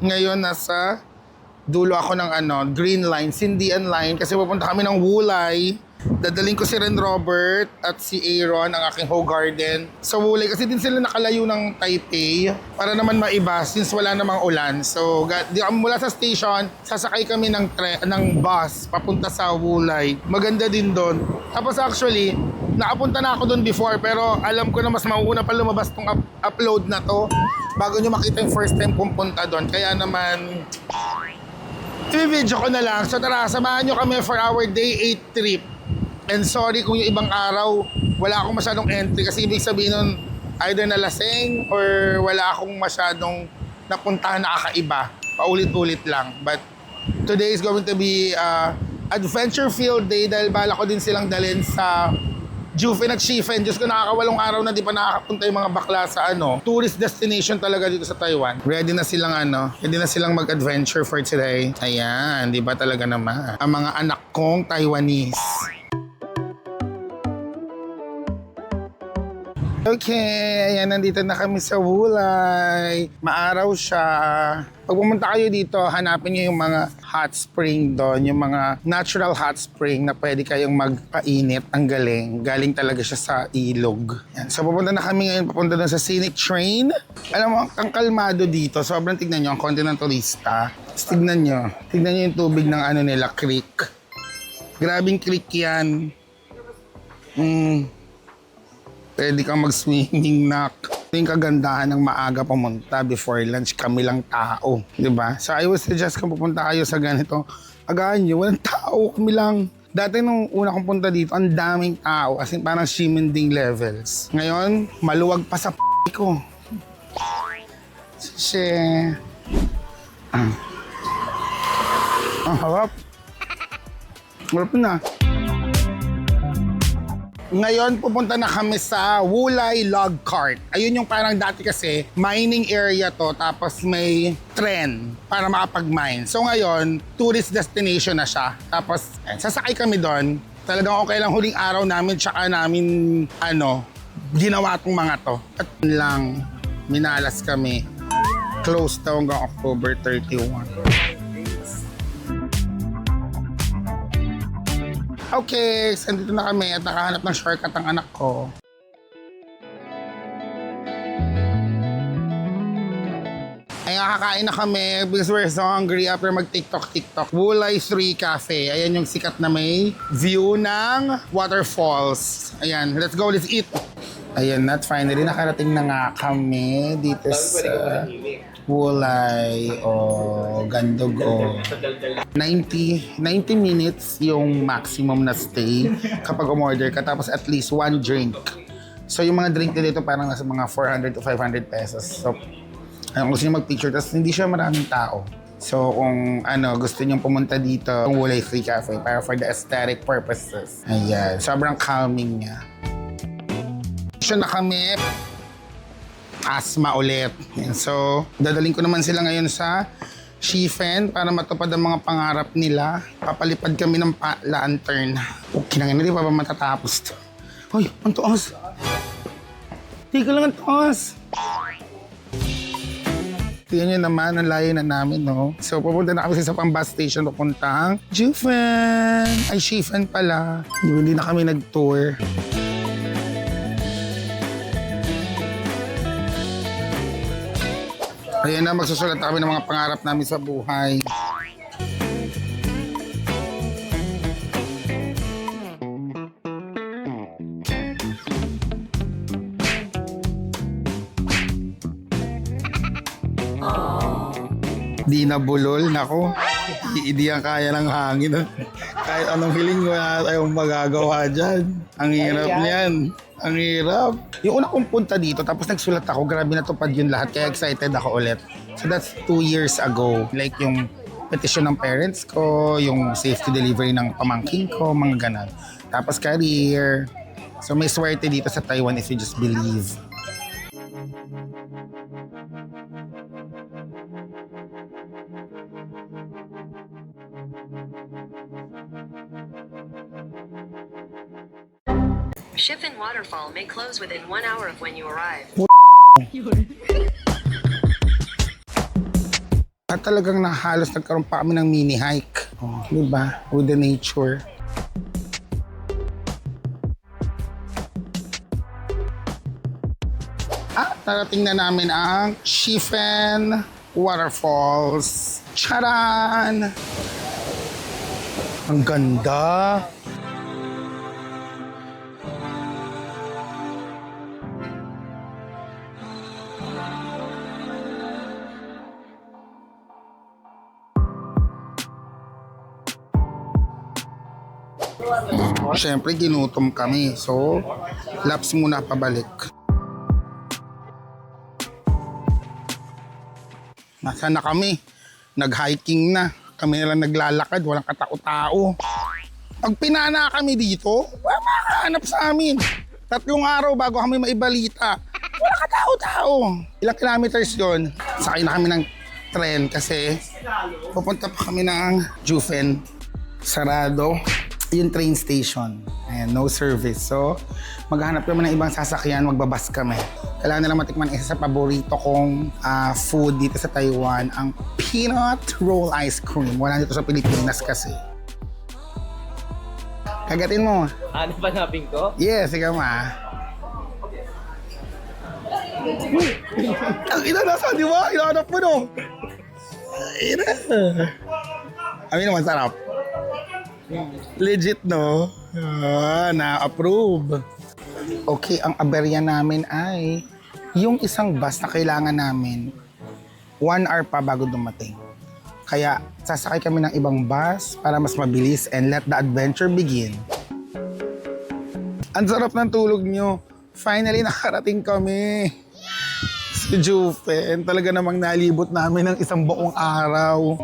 Ngayon nasa dulo ako ng Green Line, Sindian Line kasi pupunta kami ng Wulay. Dadaling ko si Ren Robert at si Aaron, ang aking Ho Garden, sa Wulay kasi din sila nakalayo ng Taipei para naman maiba since wala namang ulan. So mula sa station, sasakay kami ng bus papunta sa Wulay. Maganda din doon. Tapos actually, nakapunta na ako doon before pero alam ko na mas mauuna pa lumabas tong upload na to bago nyo makita yung first time pumunta doon. Kaya naman, i-video ko na lang. So tara, samahan nyo kami for our day 8 trip. And sorry kung yung ibang araw wala akong masyadong entry kasi ibig sabihin nun either nalasing or wala akong masyadong napuntahan na kakaiba. Paulit-ulit lang. But today is going to be adventure field day dahil bala ko din silang dalhin sa Jufen at Shifen. Diyos ko, nakakawalong araw na di pa nakakapunta yung mga bakla sa tourist destination talaga dito sa Taiwan. Ready na silang mag-adventure for today. Ayan, di ba talaga naman? Ang mga anak kong Taiwanese. Okay, ayan, nandito na kami sa Wulay. Maaraw siya. Pag pumunta kayo dito, hanapin nyo yung mga hot spring doon, yung mga natural hot spring na pwede kayong magpainit. Ang galing. Galing talaga siya sa ilog. Yan. So pupunta na kami ngayon, papunta doon sa scenic train. Alam mo, ang kalmado dito, sobrang tignan nyo, ang konti ng turista. Tignan nyo yung tubig ng nila, creek. Grabing creek yan. Pwede kang mag-swimming nak. Ito yung kagandahan ng maaga pumunta before lunch, kami lang tao. Diba? So I would suggest kung pupunta kayo sa ganito, agahan nyo, walang tao, kami lang. Dati nung una kong punta dito, ang daming tao, as in parang Ximending levels. Ngayon, maluwag pa sa ko. Ang harap. Harap na. Ngayon, pupunta na kami sa Wulay Log Cart. Ayun yung parang dati kasi, mining area to, tapos may tren para makapag-mine. So ngayon, tourist destination na siya. Tapos, sasakay kami doon. Talagang okay lang huling araw namin, tsaka namin, ginawa tong mga to. At lang, minalas kami. Closed daw hanggang October 31. Okay, so dito na kami at nakahanap ng shortcut ang anak ko. Ay, kakain na kami because we're so hungry after mag-TikTok. Wulay 3 Cafe. Ayan yung sikat na may view ng waterfalls. Ayan, let's go, let's eat. Ayan, at finally nakarating na nga kami dito sa Wulay o Gandog o 90 minutes yung maximum na stay kapag umorder ka, tapos at least 1 drink. So yung mga drink dito parang nasa mga 400 to 500 pesos. So kung gusto nyo mag-picture, tapos hindi siya maraming tao. So kung gusto nyo pumunta dito, yung Wulay 3 Cafe para for the aesthetic purposes. Ayan, sobrang calming niya. So na kami, asma ulit. So, dadaling ko naman sila ngayon sa Shifen para matupad ang mga pangarap nila. Papalipad kami ng lantern. Okay na nga, hindi pa ba matatapos to? Hoy, ang taas! Tika lang ang taas! Tingnan nyo naman, ang layo na namin, no? So, pupunta na kami sa pang-bus station papuntang Jufen! Ay, Shifen pala. Hindi na kami nag-tour. Ayan na, magsusulat kami ng mga pangarap namin sa buhay. Di na bulol, nako. Hindi yan kaya ng hangin. Kahit anong hiling, wala tayong magagawa dyan. Ang hirap niyan. Ang hirap. Yung una kong punta dito, tapos nagsulat ako, grabe natupad yun lahat, kaya excited ako ulit. So that's 2 years ago. Like yung petition ng parents ko, yung safety delivery ng pamangkin ko, mga ganon. Tapos career. So may swerte dito sa Taiwan if you just believe. Shifen Waterfall may close within 1 hour of when you arrive. At talagang halos nagkaroon pa kami ng mini hike. Oh, di ba? With the nature. At narating na namin ang Shifen Waterfalls. Charan! Ang ganda! Siyempre, ginutom kami. So, laps muna pabalik. Nasaan na kami? Nag-hiking na. Kami na lang naglalakad. Walang katao-tao. Pag pinana kami dito, wala makahanap sa amin. 3 araw bago kami maibalita. Wala katao-tao. Ilang kilometers yon? Sakay na kami ng tren kasi pupunta pa kami ng Jufen. Sarado yung train station. Ayan, no service. So, maghahanap kami ng ibang sasakyan, magbabas kami. Kailangan nila matikman isa sa paborito kong food dito sa Taiwan, ang peanut roll ice cream. Wala dito sa Pilipinas kasi. Kagatin mo. Ano ba napin ko? Yes, sige ma. Ang ina nasa, di ba? Inaanap mo no? Ina. Amin naman, sarap. Legit, no? Na-approve. Okay, ang aberya namin ay yung isang bus na kailangan namin 1 hour pa bago dumating. Kaya sasakay kami ng ibang bus para mas mabilis and let the adventure begin. Ang sarap ng tulog nyo. Finally, nakarating kami. So, Si Jufen, talaga namang nalibot namin ng isang buong araw.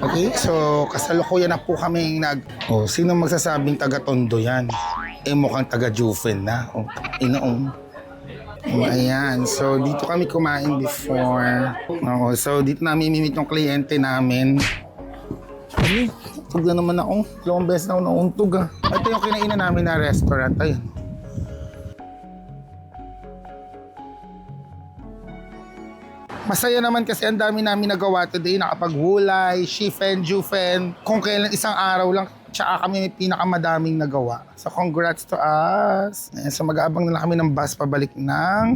Okay, so kasalukuyan na po kami sino magsasabing taga-Tondo yan? Mukhang taga-Jufen na. Ayan, so dito kami kumain before. So dito namin mimit yung kliyente namin. Tug na naman ako. 2 beses na ako nauntog Ito yung kinainan namin na restaurant. Ayun. Masaya naman kasi ang dami namin nagawa today. Nakapaghulay, Shifen, Jufen. Kung kailan isang araw lang, tsaka kami may pinakamadaming nagawa. So congrats to us. So mag-aabang na lang kami ng bus pabalik ng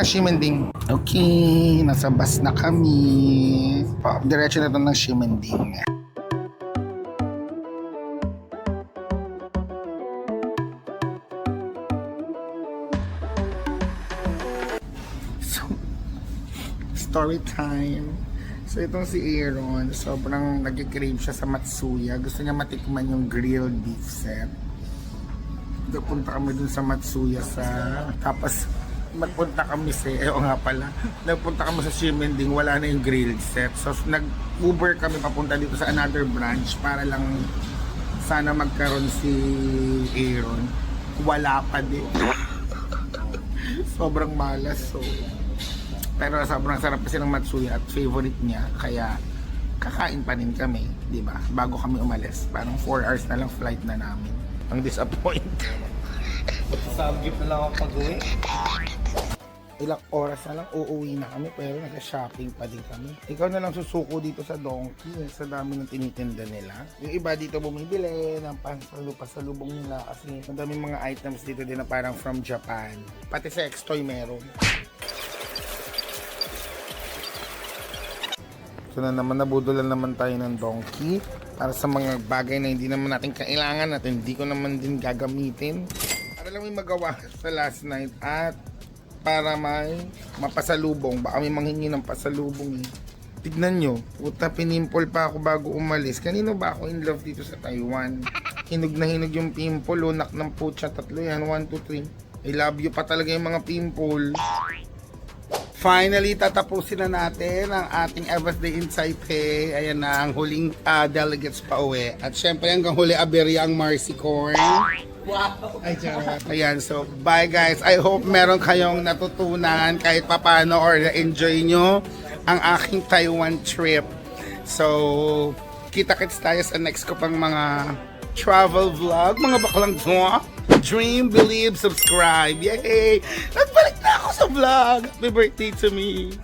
Ximending. Okay, nasa bus na kami. Diretso na ito ng Ximending. Story time. So itong si Aaron, sobrang nag-crave siya sa Matsuya. Gusto niya matikman yung grilled beef set. Punta kami dun sa Matsuya tapos magpunta kami nagpunta kami sa Ximending, wala na yung grilled set. So nag-Uber kami papunta dito sa another branch para lang sana magkaroon si Aaron. Wala pa din. Sobrang malas. Pero sobrang sarap kasi ng Matsuya at favorite niya, kaya kakain pa rin kami, di ba? Bago kami umalis, parang 4 hours na lang flight na namin. Ang disappoint. Samgip na lang ako pag-uwi. Ilang oras na lang uuwi na kami, pero nag-shopping pa din kami. Ikaw na lang susuko dito sa Donkey, sa dami ng tinitinda nila. Yung iba dito bumibili ng pasalubong nila kasi ang daming mga items dito din na parang from Japan. Pati sex toy meron. So na naman, nabudulan naman tayo ng Donkey para sa mga bagay na hindi naman natin kailangan at hindi ko naman din gagamitin. Para lang may magawa sa last night at para may mapasalubong. Baka may manghingi ng pasalubong Tignan nyo, puta, pinimpol pa ako bago umalis. Kanino ba ako in love dito sa Taiwan? Hinog na hinog yung pimple, lunak ng putya, 3 yan, 1, 2, 3. I love you pa talaga yung mga pimple. Finally, tatapusin na natin ang ating Evas Day in Taipei. Ayan na, ang huling delegates pa uwi. At syempre, hanggang huli, aberya ang Marcy Corn. Wow! Ay, charot. Ayan, so bye guys. I hope meron kayong natutunan kahit papano or na-enjoy nyo ang aking Taiwan trip. So, kita-kits tayo sa next ko pang mga travel vlog. Mga baklang dream, believe, subscribe. Yay! Nagbalik na ako sa vlog. Happy birthday to me.